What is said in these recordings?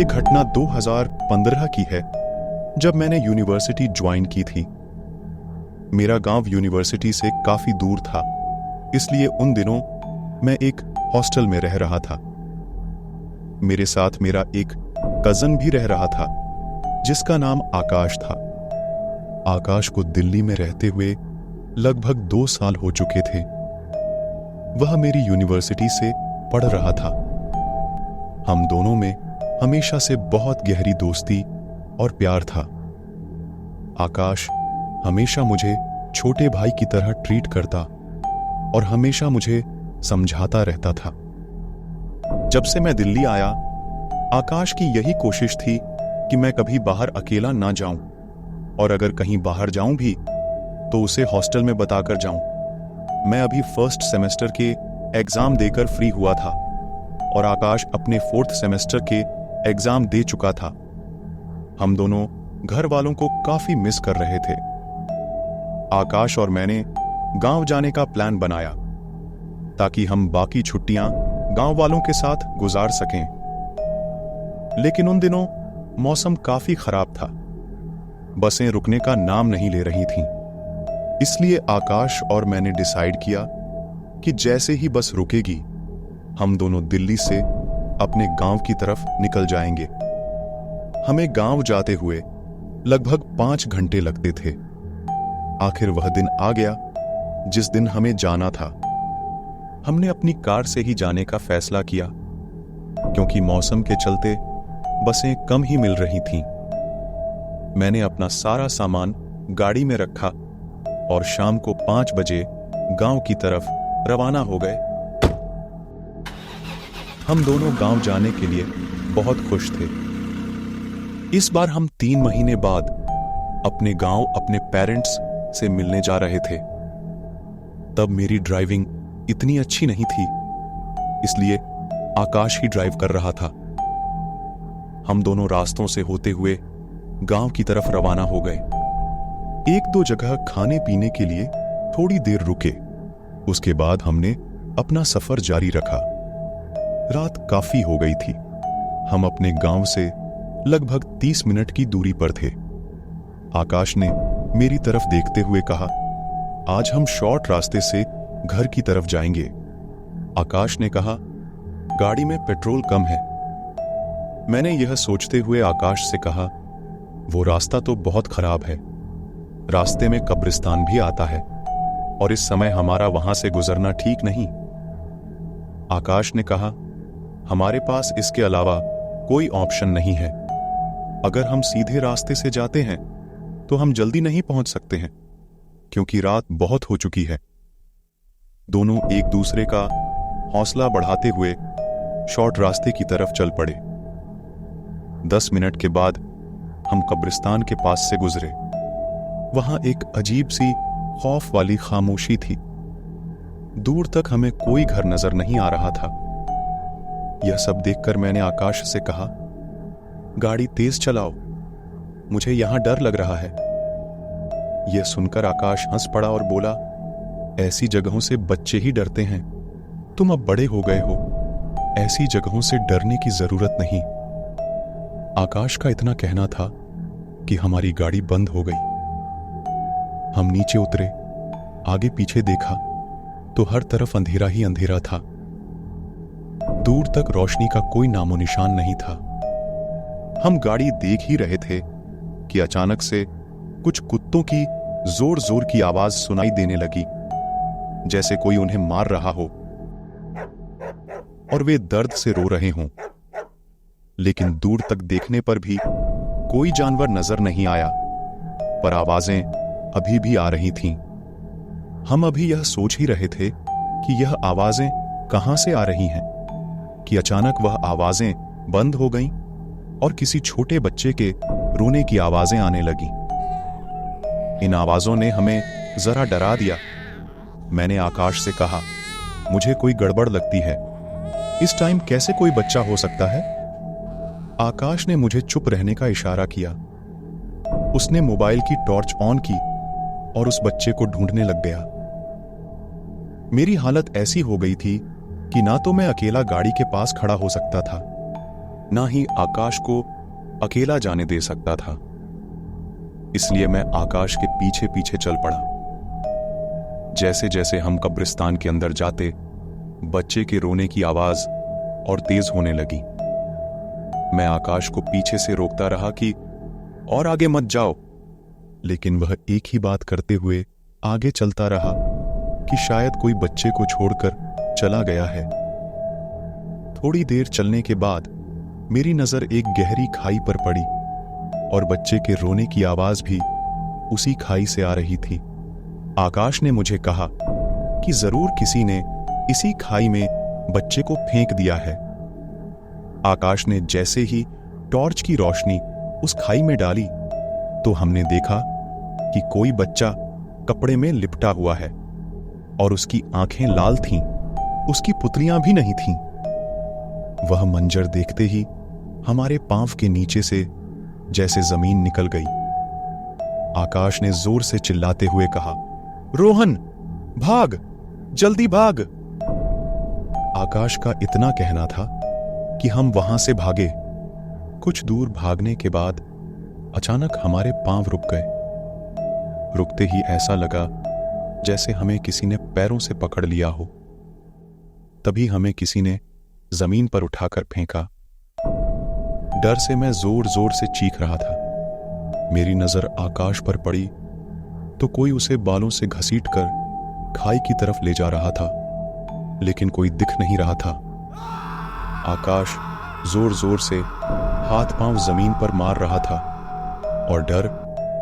ये घटना 2015 की है, जब मैंने यूनिवर्सिटी ज्वाइन की थी। मेरा गांव यूनिवर्सिटी से काफी दूर था, इसलिए उन दिनों मैं एक हॉस्टल में रह रहा था। मेरे साथ मेरा एक कजन भी रह रहा था, जिसका नाम आकाश था। आकाश को दिल्ली में रहते हुए लगभग 2 साल हो चुके थे। वह मेरी यूनिवर्सिटी से पढ़ रहा था। हम दोनों में हमेशा से बहुत गहरी दोस्ती और प्यार था। आकाश हमेशा मुझे छोटे भाई की तरह ट्रीट करता और हमेशा मुझे समझाता रहता था। जब से मैं दिल्ली आया, आकाश की यही कोशिश थी कि मैं कभी बाहर अकेला ना जाऊं, और अगर कहीं बाहर जाऊं भी तो उसे हॉस्टल में बताकर जाऊं। मैं अभी फर्स्ट सेमेस्टर के एग्जाम देकर फ्री हुआ था और आकाश अपने 4th सेमेस्टर के एग्जाम दे चुका था। हम दोनों घर वालों को काफी मिस कर रहे थे। आकाश और मैंने गांव जाने का प्लान बनाया ताकि हम बाकी छुट्टियां गांव वालों के साथ गुजार सकें। लेकिन उन दिनों मौसम काफी खराब था। बसें रुकने का नाम नहीं ले रही थीं। इसलिए आकाश और मैंने डिसाइड किया कि जैसे ही बस रुकेगी, हम दोनों दिल्ली से अपने गांव की तरफ निकल जाएंगे। हमें गांव जाते हुए लगभग 5 घंटे लगते थे। आखिर वह दिन आ गया जिस दिन हमें जाना था। हमने अपनी कार से ही जाने का फैसला किया, क्योंकि मौसम के चलते बसें कम ही मिल रही थीं। मैंने अपना सारा सामान गाड़ी में रखा और शाम को 5 बजे गांव की तरफ रवाना हो गए। हम दोनों गांव जाने के लिए बहुत खुश थे। इस बार हम 3 महीने बाद अपने गांव अपने पेरेंट्स से मिलने जा रहे थे। तब मेरी ड्राइविंग इतनी अच्छी नहीं थी, इसलिए आकाश ही ड्राइव कर रहा था। हम दोनों रास्तों से होते हुए गांव की तरफ रवाना हो गए। 1-2 जगह खाने पीने के लिए थोड़ी देर रुके। उसके बाद हमने अपना सफर जारी रखा। रात काफी हो गई थी। हम अपने गांव से लगभग 30 मिनट की दूरी पर थे। आकाश ने मेरी तरफ देखते हुए कहा, आज हम शॉर्ट रास्ते से घर की तरफ जाएंगे। आकाश ने कहा, गाड़ी में पेट्रोल कम है। मैंने यह सोचते हुए आकाश से कहा, वो रास्ता तो बहुत खराब है। रास्ते में कब्रिस्तान भी आता है और इस समय हमारा वहां से गुजरना ठीक नहीं। आकाश ने कहा, हमारे पास इसके अलावा कोई ऑप्शन नहीं है। अगर हम सीधे रास्ते से जाते हैं तो हम जल्दी नहीं पहुंच सकते हैं, क्योंकि रात बहुत हो चुकी है। दोनों एक दूसरे का हौसला बढ़ाते हुए शॉर्ट रास्ते की तरफ चल पड़े। 10 मिनट के बाद हम कब्रिस्तान के पास से गुजरे। वहां एक अजीब सी खौफ वाली खामोशी थी। दूर तक हमें कोई घर नजर नहीं आ रहा था। यह सब देखकर मैंने आकाश से कहा, गाड़ी तेज चलाओ, मुझे यहां डर लग रहा है। यह सुनकर आकाश हंस पड़ा और बोला, ऐसी जगहों से बच्चे ही डरते हैं। तुम अब बड़े हो गए हो, ऐसी जगहों से डरने की जरूरत नहीं। आकाश का इतना कहना था कि हमारी गाड़ी बंद हो गई। हम नीचे उतरे, आगे पीछे देखा तो हर तरफ अंधेरा ही अंधेरा था। दूर तक रोशनी का कोई नामो निशान नहीं था। हम गाड़ी देख ही रहे थे कि अचानक से कुछ कुत्तों की जोर जोर की आवाज सुनाई देने लगी, जैसे कोई उन्हें मार रहा हो और वे दर्द से रो रहे हों। लेकिन दूर तक देखने पर भी कोई जानवर नजर नहीं आया, पर आवाजें अभी भी आ रही थीं। हम अभी यह सोच ही रहे थे कि यह आवाजें कहां से आ रही हैं कि अचानक वह आवाजें बंद हो गईं और किसी छोटे बच्चे के रोने की आवाजें आने लगीं। इन आवाजों ने हमें जरा डरा दिया। मैंने आकाश से कहा, मुझे कोई गड़बड़ लगती है। इस टाइम कैसे कोई बच्चा हो सकता है? आकाश ने मुझे चुप रहने का इशारा किया। उसने मोबाइल की टॉर्च ऑन की और उस बच्चे को ढूंढने लग गया। मेरी हालत ऐसी हो गई थी कि ना तो मैं अकेला गाड़ी के पास खड़ा हो सकता था, ना ही आकाश को अकेला जाने दे सकता था। इसलिए मैं आकाश के पीछे पीछे चल पड़ा। जैसे जैसे हम कब्रिस्तान के अंदर जाते, बच्चे के रोने की आवाज और तेज होने लगी। मैं आकाश को पीछे से रोकता रहा कि और आगे मत जाओ, लेकिन वह एक ही बात करते हुए आगे चलता रहा कि शायद कोई बच्चे को छोड़कर चला गया है। थोड़ी देर चलने के बाद मेरी नजर एक गहरी खाई पर पड़ी और बच्चे के रोने की आवाज भी उसी खाई से आ रही थी। आकाश ने मुझे कहा कि जरूर किसी ने इसी खाई में बच्चे को फेंक दिया है। आकाश ने जैसे ही टॉर्च की रोशनी उस खाई में डाली तो हमने देखा कि कोई बच्चा कपड़े में लिपटा हुआ है और उसकी आंखें लाल थीं, उसकी पुतलियां भी नहीं थीं। वह मंजर देखते ही हमारे पांव के नीचे से जैसे जमीन निकल गई। आकाश ने जोर से चिल्लाते हुए कहा, रोहन भाग, जल्दी भाग। आकाश का इतना कहना था कि हम वहां से भागे। कुछ दूर भागने के बाद अचानक हमारे पांव रुक गए। रुकते ही ऐसा लगा जैसे हमें किसी ने पैरों से पकड़ लिया हो। तभी हमें किसी ने जमीन पर उठाकर फेंका। डर से मैं जोर जोर से चीख रहा था। मेरी नजर आकाश पर पड़ी तो कोई उसे बालों से घसीटकर खाई की तरफ ले जा रहा था, लेकिन कोई दिख नहीं रहा था। आकाश जोर जोर से हाथ पांव जमीन पर मार रहा था और डर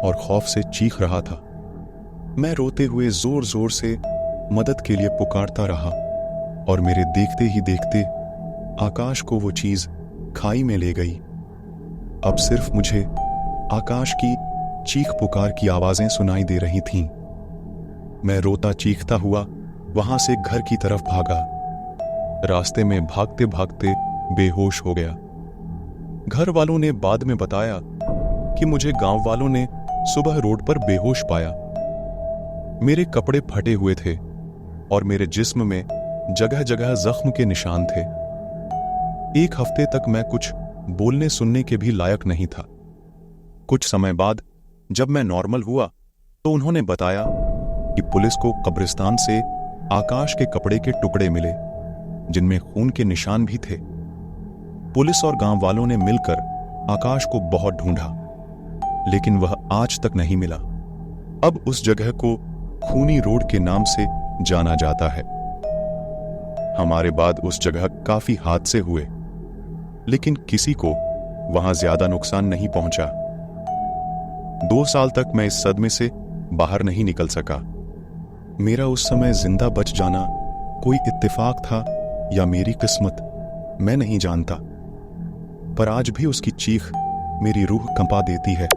और खौफ से चीख रहा था। मैं रोते हुए जोर जोर से मदद के लिए पुकारता रहा और मेरे देखते ही देखते आकाश को वो चीज खाई में ले गई। अब सिर्फ मुझे आकाश की चीख पुकार की आवाजें सुनाई दे रही थीं। मैं रोता चीखता हुआ वहां से घर की तरफ भागा। रास्ते में भागते भागते बेहोश हो गया। घर वालों ने बाद में बताया कि मुझे गांव वालों ने सुबह रोड पर बेहोश पाया। मेरे कपड़े फटे हुए थे और मेरे जिस्म में जगह जगह जख्म के निशान थे। एक हफ्ते तक मैं कुछ बोलने सुनने के भी लायक नहीं था। कुछ समय बाद जब मैं नॉर्मल हुआ तो उन्होंने बताया कि पुलिस को कब्रिस्तान से आकाश के कपड़े के टुकड़े मिले जिनमें खून के निशान भी थे। पुलिस और गांव वालों ने मिलकर आकाश को बहुत ढूंढा, लेकिन वह आज तक नहीं मिला। अब उस जगह को खूनी रोड के नाम से जाना जाता है। हमारे बाद उस जगह काफी हादसे हुए, लेकिन किसी को वहां ज्यादा नुकसान नहीं पहुंचा। 2 साल तक मैं इस सदमे से बाहर नहीं निकल सका। मेरा उस समय जिंदा बच जाना कोई इत्तेफाक था या मेरी किस्मत, मैं नहीं जानता, पर आज भी उसकी चीख मेरी रूह कंपा देती है।